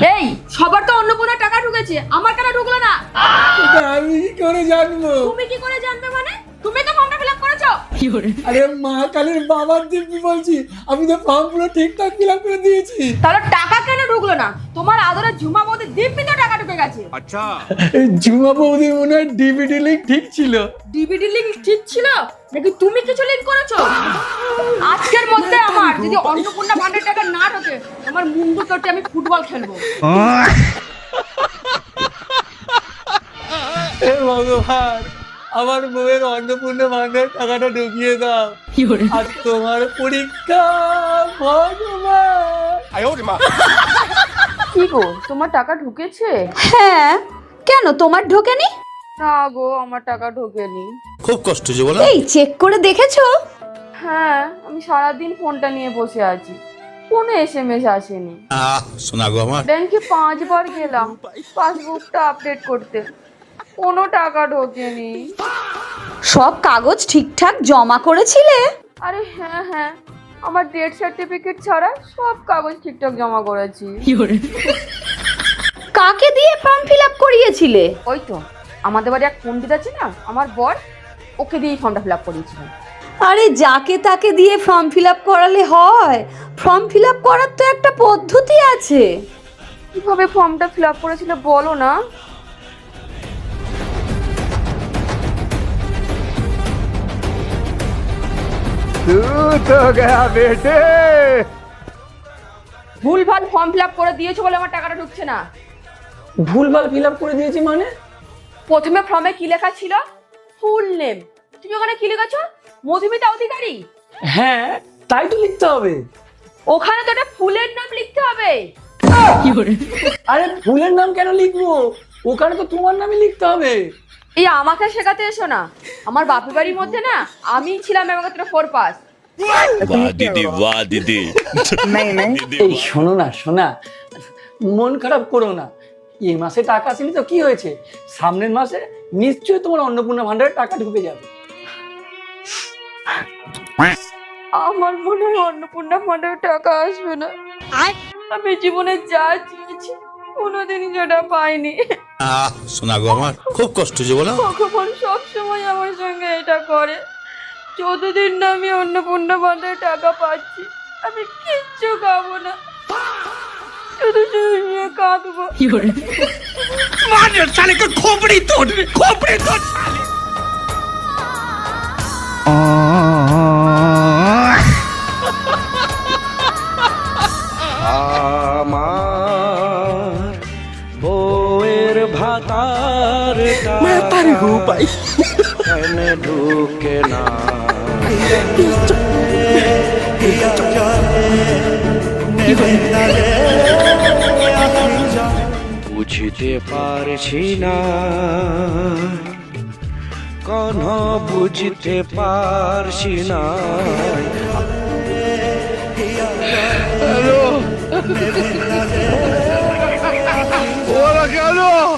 এই সবার তো অন্নপূর্ণা টাকা ঢুকেছে, আমার কেন ঢুকলো না? আমি কি করে জানবো? তুমি কি করে জানবে মানে? তুমি তো ফর্মটা ফিল আপ করেছো। আরে মা কালীর বাবার দিব্যি বলছি, আমি তো ফর্ম পুরো ঠিকঠাক ফিল আপ করে দিয়েছি। তাহলে টাকা কেন ঢুকলো না? তোমার আদরের ঝুমা বৌদি দিব্যি তো টাকা ঢুকে গেছে। আচ্ছা, এই ঝুমা বৌদি মনে হয় ডিভিডি লিঙ্ক ঠিক ছিল। ডিভিডি লিংক ঠিক ছিল নাকি তুমি কিছু লিংক করেছো? আজকের মধ্যে আমার যদি অন্নপূর্ণা ভান্ডার টাকা না ঢোকে, আমার মুন্ডু কেটে আমি ফুটবল খেলবো। হে ভগবান, আমার বউয়ের অন্নপূর্ণা ভান্ডার টাকাটা ঢুকিয়ে দাও। আর তোমার পরীক্ষা ভগবান। কি গো, তোমার টাকা ঢুকেছে? হ্যাঁ, কেন তোমার ঢোকেনি? না গো, আমার টাকা ঢোকেনি। খুব কষ্ট যে বলো। এই চেক করে দেখেছো? হ্যাঁ, আমি সারাদিন ফোনটা নিয়ে বসে আছি, কোনো এসএমএস আসেনি। শোনা গো আমার। ব্যাংকে 5 বার গেলাম পাসবুকটা আপডেট করতে, কোনো টাকা ঢোকেনি। সব কাগজ ঠিকঠাক জমা করেছিলে? আরে হ্যাঁ হ্যাঁ, আমার ডেথ সার্টিফিকেট ছাড়া সব কাগজ ঠিকঠাক জমা করেছি। কাকে দিয়ে ফর্ম ফিল আপ করিয়েছিলে? ওই তো আমাদের বাড়ি এক পণ্ডিত আছে না, আমার বর, ওকে দিয়েই ফর্মটা ফিল আপ করিয়েছিলাম। আরে যাকে তাকে দিয়ে ফর্ম ফিল আপ করালে হয়? ফর্ম ফিল আপ করার তো একটা পদ্ধতি আছে। কিভাবে ফর্মটা ফিল আপ করেছিল বলো না। ভুলভাল ফর্ম ফিল আপ করে দিয়েছো বলে আমার টাকাটা ঢুকছে না। ভুলভাল ফিল আপ করে দিয়েছি মানে? প্রথমে ফর্মে কি লেখা ছিল? Full name. তুমি ওখানে কি লিখেছো? মধুমিতা অধিকারী। হ্যাঁ, তাই তো লিখতে হবে। ওখানে তো একটা ফুলের নাম লিখতে হবে। আরে ফুলের নাম কেন লিখবো? ওখানে তো তোমার নামই লিখতে হবে। এই আমাকে শেখাতে এসো না। আমার বাপের বাড়ির মধ্যে না আমি ছিলাম একমাত্র 4 পাস। বাহ দিদি, বাহ দিদি। এই শোনো না, শোনা, মন খারাপ করো না। এই মাসে টাকা আসেনি তো কি হয়েছে, সামনের মাসে নিশ্চয়ই তোমার অন্নপূর্ণা ভান্ডারে টাকা ঢুকে যাবে। আমার মনে হয় অন্নপূর্ণা ফান্ডের টাকা আসবে না। আমি জীবনে যা চেয়েছি কোনোদিনই যেটা পাইনি। শোনা গো আমার, খুব কষ্ট যে বলো। ভগবান সবসময় আমার সঙ্গে এটা করে। যতদিন না আমি অন্নপূর্ণা ফান্ডের টাকা পাচ্ছি, আমি কিচ্ছু খাবো না, শুধু শুধু নিয়ে কাঁদবো। আমার বউয়ের ভাতার এনে ঢুকে না, বুঝতে পারছি না, কোন বুঝতে পারছি না। হ্যালো